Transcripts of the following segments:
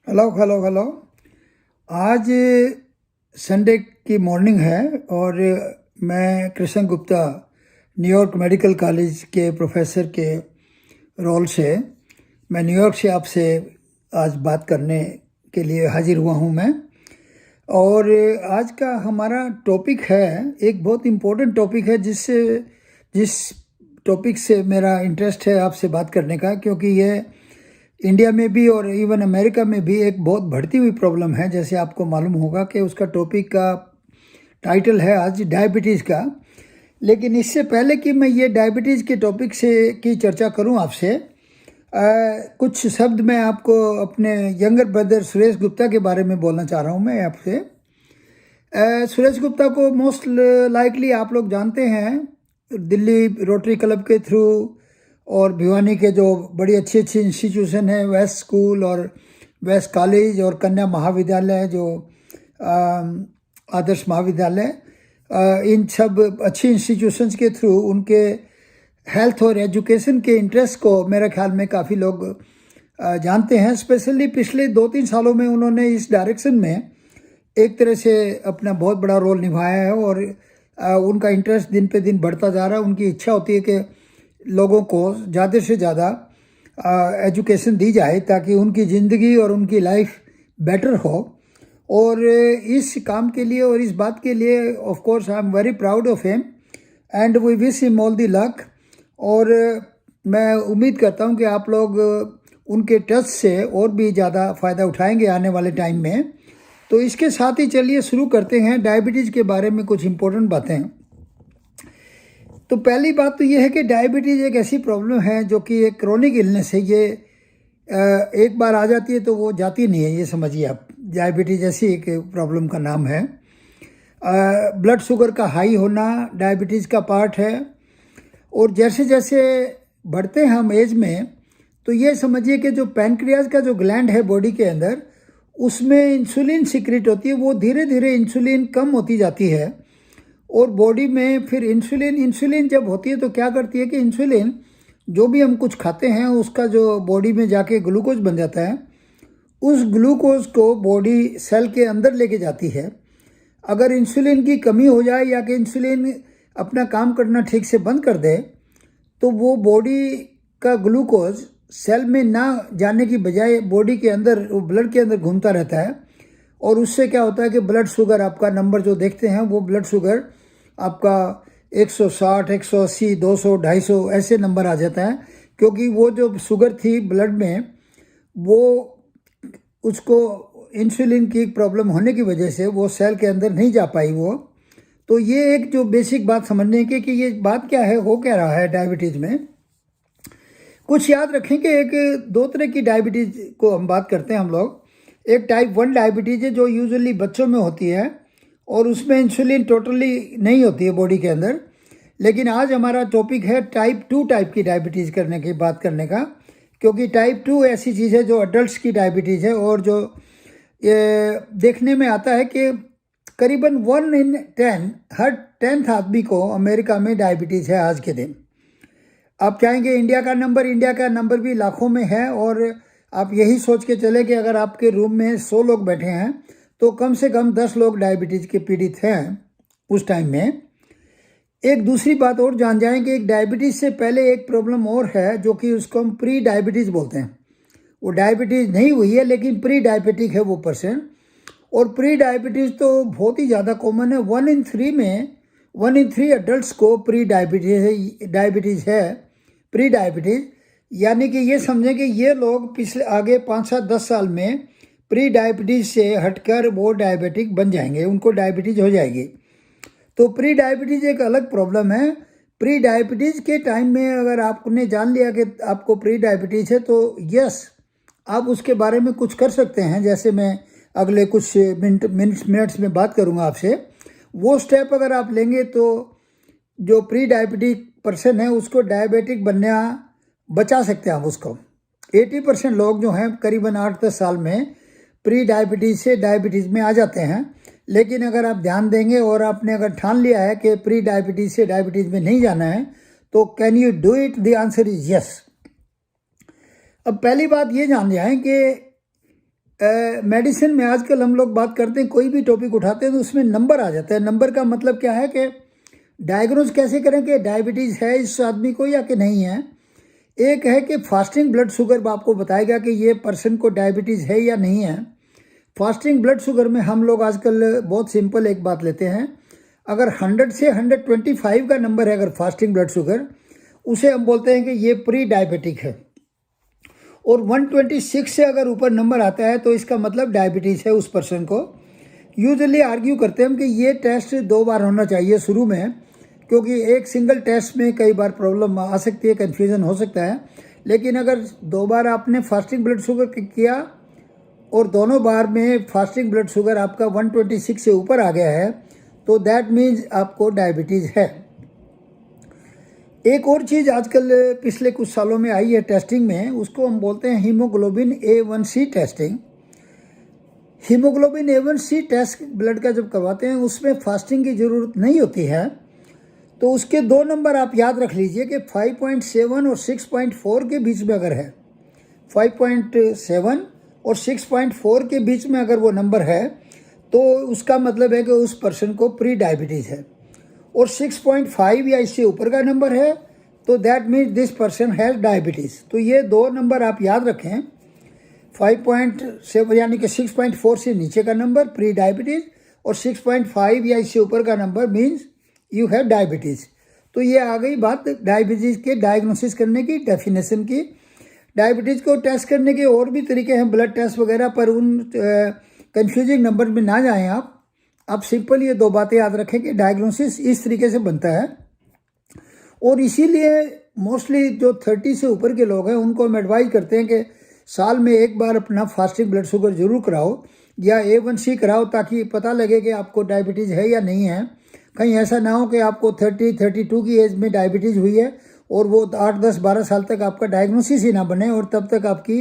Hello hello hello. आज Sunday की morning है और मैं Krishna Gupta New York medical college के प्रोफेसर के रोल से मैं न्यूयॉर्क से आपसे आज बात करने के लिए हाजिर हुआ हूँ मैं। और आज का हमारा टॉपिक है, एक बहुत इम्पोर्टेंट टॉपिक है जिस टॉपिक से मेरा इंटरेस्ट है आपसे बात करने का, क्योंकि ये इंडिया में भी और इवन अमेरिका में भी एक बहुत बढ़ती हुई प्रॉब्लम है। जैसे आपको मालूम होगा कि उसका टॉपिक का टाइटल है आज डायबिटीज़ का। लेकिन इससे पहले कि मैं ये डायबिटीज़ के टॉपिक से की चर्चा करूं आपसे, कुछ शब्द मैं आपको अपने यंगर ब्रदर सुरेश गुप्ता के बारे में बोलना चाह रहा हूं मैं आपसे। सुरेश गुप्ता को मोस्ट लाइकली आप लोग जानते हैं दिल्ली रोटरी क्लब के थ्रू, और भिवानी के जो बड़ी अच्छी अच्छी इंस्टीट्यूशन है, वेस्ट स्कूल और वेस्ट कॉलेज और कन्या महाविद्यालय जो आदर्श महाविद्यालय, इन सब अच्छी इंस्टीट्यूशंस के थ्रू उनके हेल्थ और एजुकेशन के इंटरेस्ट को मेरे ख्याल में काफ़ी लोग जानते हैं। स्पेशली पिछले 2-3 सालों में उन्होंने इस डायरेक्शन में एक तरह से अपना बहुत बड़ा रोल निभाया है और उनका इंटरेस्ट दिन पे दिन बढ़ता जा रहा है। उनकी इच्छा होती है कि लोगों को ज़्यादा से ज़्यादा एजुकेशन दी जाए ताकि उनकी ज़िंदगी और उनकी लाइफ बेटर हो। और इस काम के लिए और इस बात के लिए of course I am very proud of him and we wish him all the luck. और मैं उम्मीद करता हूं कि आप लोग उनके टच से और भी ज़्यादा फ़ायदा उठाएंगे आने वाले टाइम में। तो इसके साथ ही चलिए शुरू करते हैं डायबिटीज़ के बारे में कुछ इम्पोर्टेंट बातें। तो पहली बात तो ये है कि डायबिटीज़ एक ऐसी प्रॉब्लम है जो कि एक क्रोनिक इलनेस है। ये एक बार आ जाती है तो वो जाती नहीं है, ये समझिए आप। डायबिटीज़ ऐसी एक प्रॉब्लम का नाम है। ब्लड शुगर का हाई होना डायबिटीज़ का पार्ट है। और जैसे जैसे बढ़ते हैं हम एज में, तो ये समझिए कि जो पैनक्रियाज का जो ग्लैंड है बॉडी के अंदर, उसमें इंसुलिन सिक्रेट होती है। वो धीरे धीरे इंसुलिन कम होती जाती है और बॉडी में फिर इंसुलिन जब होती है तो क्या करती है कि इंसुलिन जो भी हम कुछ खाते हैं उसका जो बॉडी में जाके ग्लूकोज बन जाता है, उस ग्लूकोज को बॉडी सेल के अंदर लेके जाती है। अगर इंसुलिन की कमी हो जाए या कि इंसुलिन अपना काम करना ठीक से बंद कर दे, तो वो बॉडी का ग्लूकोज सेल में ना जाने की बजाय बॉडी के अंदर, वो ब्लड के अंदर घूमता रहता है। और उससे क्या होता है कि ब्लड शुगर आपका नंबर जो देखते हैं वो ब्लड शुगर आपका 160, 180, 200, 250 ऐसे नंबर आ जाता है। क्योंकि वो जो शुगर थी ब्लड में, वो उसको इंसुलिन की प्रॉब्लम होने की वजह से वो सेल के अंदर नहीं जा पाई वो। तो ये एक जो बेसिक बात समझने की कि ये बात क्या है, हो क्या रहा है डायबिटीज़ में। कुछ याद रखें कि एक दो तरह की डायबिटीज़ को हम बात करते हैं हम लोग। एक टाइप 1 डायबिटीज़ है जो यूजुअली बच्चों में होती है और उसमें इंसुलिन टोटली नहीं होती है बॉडी के अंदर। लेकिन आज हमारा टॉपिक है टाइप 2 टाइप की डायबिटीज़ करने की बात करने का, क्योंकि टाइप 2 ऐसी चीज़ है जो अडल्ट की डायबिटीज़ है और जो ये देखने में आता है कि करीबन 1 in 10, हर 10th आदमी को अमेरिका में डायबिटीज़ है आज के दिन। आप चाहेंगे इंडिया का नंबर भी लाखों में है। और आप यही सोच के चले कि अगर आपके रूम में 100 लोग बैठे हैं तो कम से कम 10 लोग डायबिटीज़ के पीड़ित हैं उस टाइम में। एक दूसरी बात और जान जाएं कि एक डायबिटीज़ से पहले एक प्रॉब्लम और है जो कि उसको हम प्री डायबिटीज़ बोलते हैं। वो डायबिटीज़ नहीं हुई है लेकिन प्री डायबिटिक है वो पर्सन। और प्री डायबिटीज़ तो बहुत ही ज़्यादा कॉमन है। 1 in 3 अडल्ट को प्री डायबिटीज़ है। प्री डायबिटीज़ यानी कि ये समझें कि ये लोग पिछले आगे 5-7-10 साल में प्री डायबिटीज़ से हटकर वो डायबिटिक बन जाएंगे, उनको डायबिटीज़ हो जाएगी। तो प्री डायबिटीज़ एक अलग प्रॉब्लम है। प्री डायबिटीज़ के टाइम में अगर आपने जान लिया कि आपको प्री डायबिटीज़ है तो यस, आप उसके बारे में कुछ कर सकते हैं। जैसे मैं अगले कुछ मिनट्स में बात करूंगा आपसे। वो स्टेप अगर आप लेंगे तो जो प्री डायबिटिक पर्सन है उसको डायबिटिक बनने बचा सकते हैं हम उसको। 80% लोग जो हैं करीबन 8-10 साल में प्री डायबिटीज़ से डायबिटीज़ में आ जाते हैं। लेकिन अगर आप ध्यान देंगे और आपने अगर ठान लिया है कि प्री डायबिटीज़ से डायबिटीज़ में नहीं जाना है, तो can you do it? The answer is yes. अब पहली बात ये जान जाएं कि मेडिसिन में आजकल हम लोग बात करते हैं, कोई भी टॉपिक उठाते हैं तो उसमें नंबर आ जाता है। नंबर का मतलब क्या है कि डायग्नोज कैसे करें कि डायबिटीज़ है इस आदमी को या कि नहीं है। एक है कि फास्टिंग ब्लड शुगर आपको बताएगा कि ये पर्सन को डायबिटीज़ है या नहीं है। फास्टिंग ब्लड शुगर में हम लोग आजकल बहुत सिंपल एक बात लेते हैं, अगर 100 से 125 का नंबर है अगर फास्टिंग ब्लड शुगर, उसे हम बोलते हैं कि ये प्री डायबिटिक है। और 126 से अगर ऊपर नंबर आता है तो इसका मतलब डायबिटीज़ है उस पर्सन को। यूजुअली आर्ग्यू करते हैं हम कि ये टेस्ट 2 बार होना चाहिए शुरू में, क्योंकि एक सिंगल टेस्ट में कई बार प्रॉब्लम आ सकती है, कन्फ्यूज़न हो सकता है। लेकिन अगर 2 बार आपने फास्टिंग ब्लड शुगर किया और दोनों बार में फास्टिंग ब्लड शुगर आपका 126 से ऊपर आ गया है तो दैट मीन्स आपको डायबिटीज़ है। एक और चीज़ आजकल पिछले कुछ सालों में आई है टेस्टिंग में, उसको हम बोलते हैं haemoglobin A1C testing. Haemoglobin A1C test blood का जब करवाते हैं उसमें फास्टिंग की ज़रूरत नहीं होती है। तो उसके 2 नंबर आप याद रख लीजिए कि 5.7 और 6.4 के बीच में अगर है, 5.7 और 6.4 के बीच में अगर वो नंबर है तो उसका मतलब है कि उस पर्सन को प्री डायबिटीज़ है। और 6.5 या इससे ऊपर का नंबर है तो that means this person has diabetes. तो ये 2 नंबर आप याद रखें, 5.7 यानी कि 6.4 से नीचे का नंबर प्री डायबिटीज़ और 6.5 या इससे ऊपर का number means you have diabetes. तो ये आ गई बात डायबिटीज़ के डायग्नोसिस करने की, डेफिनेशन की। डायबिटीज़ को टेस्ट करने के और भी तरीके हैं, ब्लड टेस्ट वगैरह, पर उन कंफ्यूजिंग नंबर में ना जाएं आप सिंपल ये 2 बातें याद रखें कि डायग्नोसिस इस तरीके से बनता है। और इसीलिए मोस्टली जो 30 से ऊपर के लोग हैं उनको हम एडवाइज करते हैं कि साल में एक बार अपना फास्टिंग ब्लड शुगर जरूर कराओ या A1C कराओ, ताकि पता लगे कि आपको डायबिटीज़ है या नहीं है। कहीं ऐसा ना हो कि आपको 30-32 की एज में डायबिटीज़ हुई है और वो 8-10-12 साल तक आपका डायग्नोसिस ही ना बने और तब तक आपकी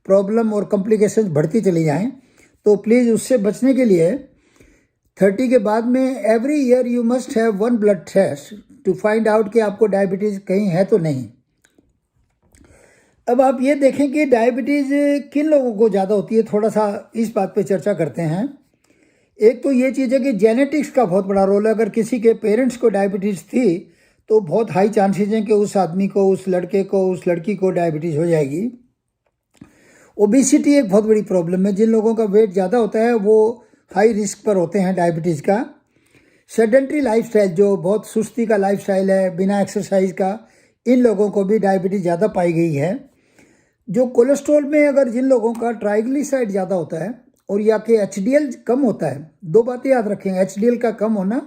प्रॉब्लम और कॉम्प्लिकेशंस बढ़ती चली जाएं। तो प्लीज़ उससे बचने के लिए 30 के बाद में every year you must have 1 blood test to find out कि आपको डायबिटीज़ कहीं है तो नहीं। अब आप ये देखें कि डायबिटीज़ किन लोगों को ज़्यादा होती है, थोड़ा सा इस बात पे चर्चा करते हैं। एक तो ये चीज़ है कि जेनेटिक्स का बहुत बड़ा रोल है। अगर किसी के पेरेंट्स को डायबिटीज़ थी तो बहुत हाई चांसेस हैं कि उस आदमी को, उस लड़के को, उस लड़की को डायबिटीज़ हो जाएगी। ओबेसिटी एक बहुत बड़ी प्रॉब्लम है। जिन लोगों का वेट ज़्यादा होता है वो हाई रिस्क पर होते हैं डायबिटीज़ का। सेडेंट्री लाइफस्टाइल, जो बहुत सुस्ती का लाइफस्टाइल है बिना एक्सरसाइज का, इन लोगों को भी डायबिटीज़ ज़्यादा पाई गई है। जो कोलेस्ट्रॉल में अगर जिन लोगों का ट्राइग्लिसराइड ज़्यादा होता है और या कि HDL कम होता है, 2 बातें याद रखें, HDL का कम होना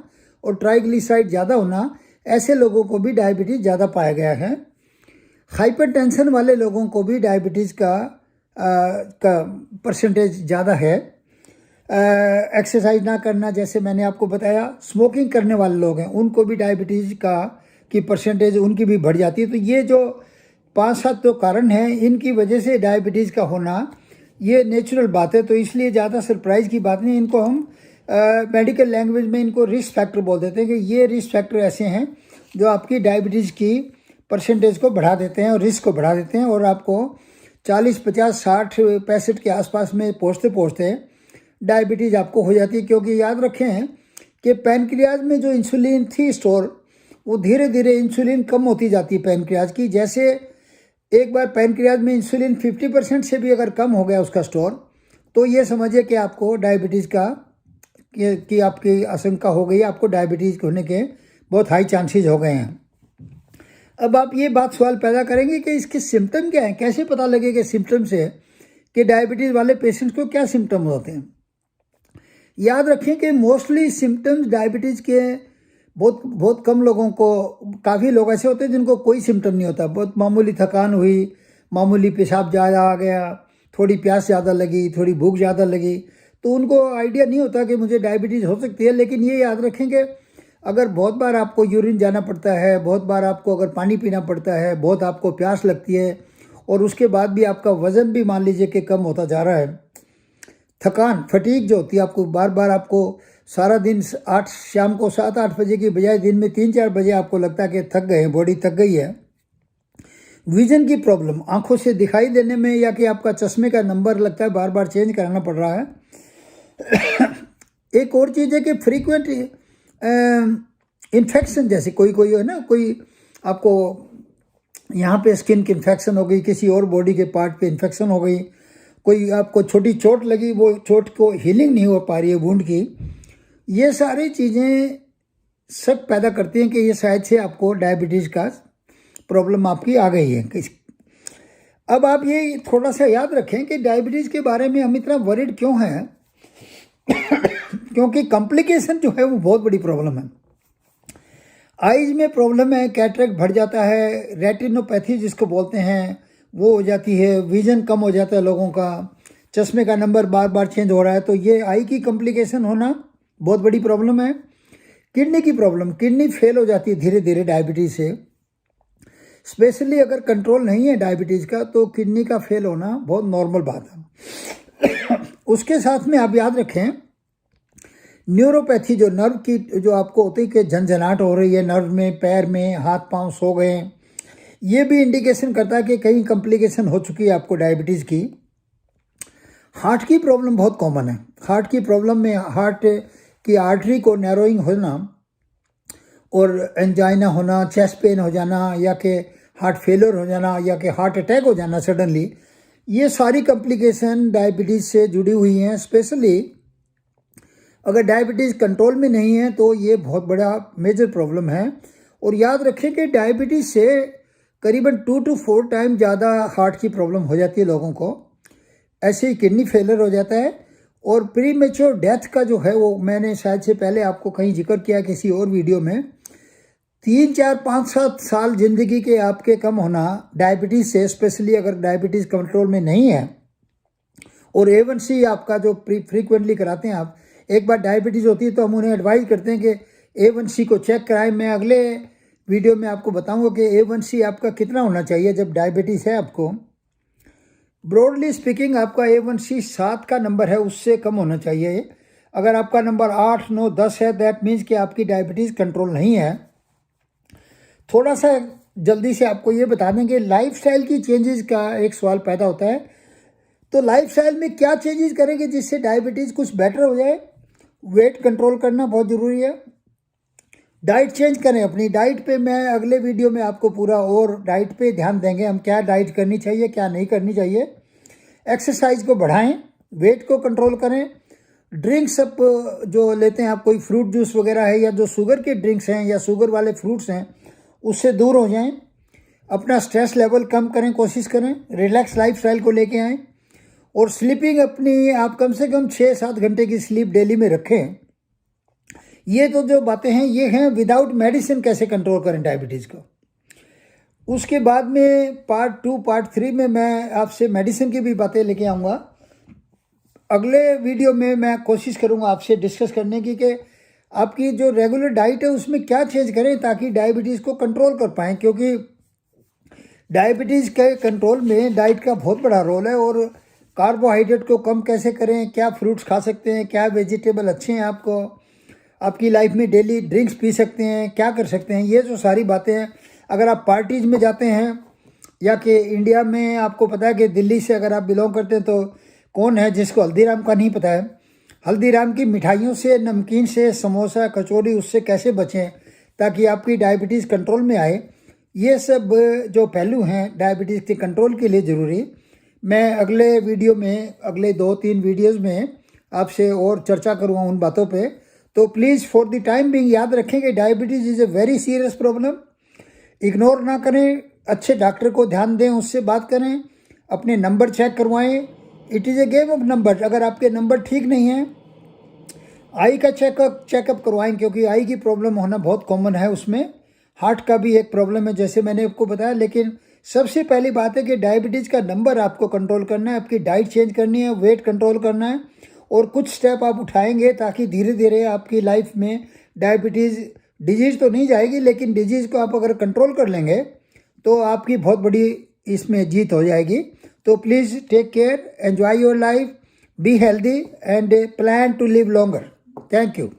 और ट्राइग्लिसराइड ज़्यादा होना, ऐसे लोगों को भी डायबिटीज़ ज़्यादा पाया गया है। हाइपरटेंशन वाले लोगों को भी डायबिटीज़ का परसेंटेज ज़्यादा है। एक्सरसाइज ना करना, जैसे मैंने आपको बताया, स्मोकिंग करने वाले लोग हैं उनको भी डायबिटीज़ की परसेंटेज उनकी भी बढ़ जाती है। तो ये जो 5-7 जो कारण हैं, इनकी वजह से डायबिटीज़ का होना ये नेचुरल बात है। तो इसलिए ज़्यादा सरप्राइज़ की बात नहीं। इनको हम मेडिकल लैंग्वेज में इनको रिस्क फैक्टर बोल देते हैं कि ये रिस्क फैक्टर ऐसे हैं जो आपकी डायबिटीज़ की परसेंटेज को बढ़ा देते हैं और रिस्क को बढ़ा देते हैं और आपको 40, 50, 60, 65 के आसपास में पहुँचते डायबिटीज़ आपको हो जाती है। क्योंकि याद रखें कि पैनक्रियाज में जो इंसुलिन थी स्टोर, वो धीरे धीरे इंसुलिन कम होती जाती है पैनक्रियाज की। जैसे एक बार पैनक्रियाज में इंसुलिन 50% से भी अगर कम हो गया उसका स्टोर, तो ये समझिए कि आपको डायबिटीज़ की आपकी आशंका हो गई, आपको डायबिटीज़ होने के बहुत हाई चांसेस हो गए हैं। अब आप ये बात सवाल पैदा करेंगे कि इसके सिम्टम क्या हैं, कैसे पता लगेगा सिम्टम से कि डायबिटीज़ वाले पेशेंट्स को क्या सिम्टम होते हैं। याद रखें कि मोस्टली सिम्टम्स डायबिटीज़ के बहुत कम लोगों को, काफ़ी लोग ऐसे होते हैं जिनको कोई सिम्टम नहीं होता। बहुत मामूली थकान हुई, मामूली पेशाब ज़्यादा आ गया, थोड़ी प्यास ज़्यादा लगी, थोड़ी भूख ज़्यादा लगी, तो उनको आइडिया नहीं होता कि मुझे डायबिटीज़ हो सकती है। लेकिन ये याद रखें कि अगर बहुत बार आपको यूरिन जाना पड़ता है, बहुत बार आपको अगर पानी पीना पड़ता है, बहुत आपको प्यास लगती है और उसके बाद भी आपका वज़न भी मान लीजिए कि कम होता जा रहा है, थकान, फटीग जो होती है, आपको बार बार आपको सारा दिन शाम को 7-8 बजे की बजाय दिन में 3-4 बजे आपको लगता है कि थक गए हैं, बॉडी थक गई है, विजन की प्रॉब्लम, आंखों से दिखाई देने में, या कि आपका चश्मे का नंबर लगता है बार बार चेंज कराना पड़ रहा है। एक और चीज़ है कि फ्रीक्वेंट इन्फेक्शन, जैसे कोई कोई है ना, कोई आपको यहाँ पे स्किन की इन्फेक्शन हो गई, किसी और बॉडी के पार्ट पे इन्फेक्शन हो गई, कोई आपको छोटी चोट लगी, वो चोट को हीलिंग नहीं हो पा रही है वुंड की, ये सारी चीज़ें शक पैदा करती हैं कि ये शायद से आपको डायबिटीज़ का प्रॉब्लम आपकी आ गई है। अब आप ये थोड़ा सा याद रखें कि डायबिटीज़ के बारे में हम इतना वरिड क्यों हैं, क्योंकि कॉम्प्लिकेशन जो है वो बहुत बड़ी प्रॉब्लम है। आइज में प्रॉब्लम है, कैटरेक्ट बढ़ जाता है, रेटिनोपैथी जिसको बोलते हैं वो हो जाती है, विजन कम हो जाता है लोगों का, चश्मे का नंबर बार बार चेंज हो रहा है, तो ये आई की कॉम्प्लिकेशन होना बहुत बड़ी प्रॉब्लम है। किडनी की प्रॉब्लम, किडनी फेल हो जाती है धीरे धीरे डायबिटीज़ से, स्पेशली अगर कंट्रोल नहीं है डायबिटीज़ का तो किडनी का फेल होना बहुत नॉर्मल बात है। उसके साथ में आप याद रखें न्यूरोपैथी, जो नर्व की जो आपको होती है कि झंझनाहट हो रही है नर्व में, पैर में, हाथ पांव सो गए, ये भी इंडिकेशन करता है कि कहीं कॉम्प्लिकेशन हो चुकी है आपको डायबिटीज़ की। हार्ट की प्रॉब्लम बहुत कॉमन है। हार्ट की प्रॉब्लम में हार्ट की आर्टरी को नैरोइंग होना और एंजाइना होना, चेस्ट पेन हो जाना, या कि हार्ट फेलियर हो जाना, या कि हार्ट अटैक हो जाना सडनली, ये सारी कॉम्प्लिकेशन डायबिटीज़ से जुड़ी हुई हैं। स्पेशली अगर डायबिटीज़ कंट्रोल में नहीं है तो ये बहुत बड़ा मेजर प्रॉब्लम है। और याद रखें कि डायबिटीज़ से करीबन 2 to 4 टाइम ज़्यादा हार्ट की प्रॉब्लम हो जाती है लोगों को, ऐसे ही किडनी फेलियर हो जाता है, और प्री मेच्योर डेथ का जो है वो मैंने शायद से पहले आपको कहीं जिक्र किया किसी और वीडियो में, 3, 4, 5, 7 साल ज़िंदगी के आपके कम होना डायबिटीज़ से, स्पेशली अगर डायबिटीज़ कंट्रोल में नहीं है। और A1C आपका जो फ्रीक्वेंटली कराते हैं आप, एक बार डायबिटीज़ होती है तो हम उन्हें एडवाइस करते हैं कि A1C को चेक कराएं। मैं अगले वीडियो में आपको बताऊंगा कि A1C आपका कितना होना चाहिए जब डायबिटीज़ है आपको। ब्रॉडली स्पीकिंग आपका A1C 7 का नंबर है, उससे कम होना चाहिए। अगर आपका नंबर 8, 9, 10 है, दैट मीन्स कि आपकी डायबिटीज़ कंट्रोल नहीं है। थोड़ा सा जल्दी से आपको ये बता दें कि लाइफस्टाइल की चेंजेस का एक सवाल पैदा होता है, तो लाइफस्टाइल में क्या चेंजेस करेंगे जिससे डायबिटीज़ कुछ बेटर हो जाए। वेट कंट्रोल करना बहुत ज़रूरी है। डाइट चेंज करें अपनी डाइट पे, मैं अगले वीडियो में आपको पूरा और डाइट पे ध्यान देंगे, हम क्या डाइट करनी चाहिए क्या नहीं करनी चाहिए। एक्सरसाइज को बढ़ाएं, वेट को कंट्रोल करें। ड्रिंक्स अप जो लेते हैं आप, कोई फ्रूट जूस वगैरह है या जो शुगर के ड्रिंक्स हैं या शुगर वाले फ्रूट्स हैं, उससे दूर हो जाएं। अपना स्ट्रेस लेवल कम करें, कोशिश करें, रिलैक्स लाइफस्टाइल को लेके आएँ। और स्लीपिंग अपनी आप कम से कम 6-7 घंटे की स्लीप डेली में रखें। ये तो जो बातें हैं ये हैं विदाउट मेडिसिन कैसे कंट्रोल करें डायबिटीज़ को। उसके बाद में पार्ट 2, पार्ट 3 में मैं आपसे मेडिसिन की भी बातें लेके आऊँगा। अगले वीडियो में मैं कोशिश करूँगा आपसे डिस्कस करने की कि आपकी जो रेगुलर डाइट है उसमें क्या चेंज करें ताकि डायबिटीज़ को कंट्रोल कर पाएँ, क्योंकि डायबिटीज़ के कंट्रोल में डाइट का बहुत बड़ा रोल है। और कार्बोहाइड्रेट को कम कैसे करें, क्या फ्रूट्स खा सकते हैं, क्या वेजिटेबल अच्छे हैं आपको, आपकी लाइफ में डेली ड्रिंक्स पी सकते हैं, क्या कर सकते हैं, ये जो सारी बातें हैं। अगर आप पार्टीज़ में जाते हैं या कि इंडिया में, आपको पता है कि दिल्ली से अगर आप बिलोंग करते हैं तो कौन है जिसको हल्दीराम का नहीं पता है। हल्दीराम की मिठाइयों से, नमकीन से, समोसा, कचौड़ी, उससे कैसे बचें ताकि आपकी डायबिटीज़ कंट्रोल में आए। ये सब जो पहलू हैं डायबिटीज़ के कंट्रोल के लिए ज़रूरी, मैं अगले वीडियो में, अगले 2-3 वीडियोज़ में आपसे और चर्चा करूँगा उन बातों पे। तो please for the time being याद रखें कि diabetes is a very serious problem. Ignore ना करें, अच्छे डॉक्टर को ध्यान दें, उससे बात करें, अपने नंबर चेक करवाएं। It is a game of number. अगर आपके नंबर ठीक नहीं हैं, आई का चेकअप करवाएं, क्योंकि आई की प्रॉब्लम होना बहुत कॉमन है। उसमें हार्ट का भी एक प्रॉब्लम है जैसे मैंने आपको बताया। लेकिन सबसे पहली बात है कि डायबिटीज़ का नंबर आपको कंट्रोल करना है, आपकी डाइट चेंज करनी है, वेट कंट्रोल करना है, और कुछ स्टेप आप उठाएंगे ताकि धीरे धीरे आपकी लाइफ में डायबिटीज़, डिजीज़ तो नहीं जाएगी, लेकिन डिजीज़ को आप अगर कंट्रोल कर लेंगे तो आपकी बहुत बड़ी इसमें जीत हो जाएगी। तो please take care, enjoy your life, be healthy and plan to live longer. Thank you.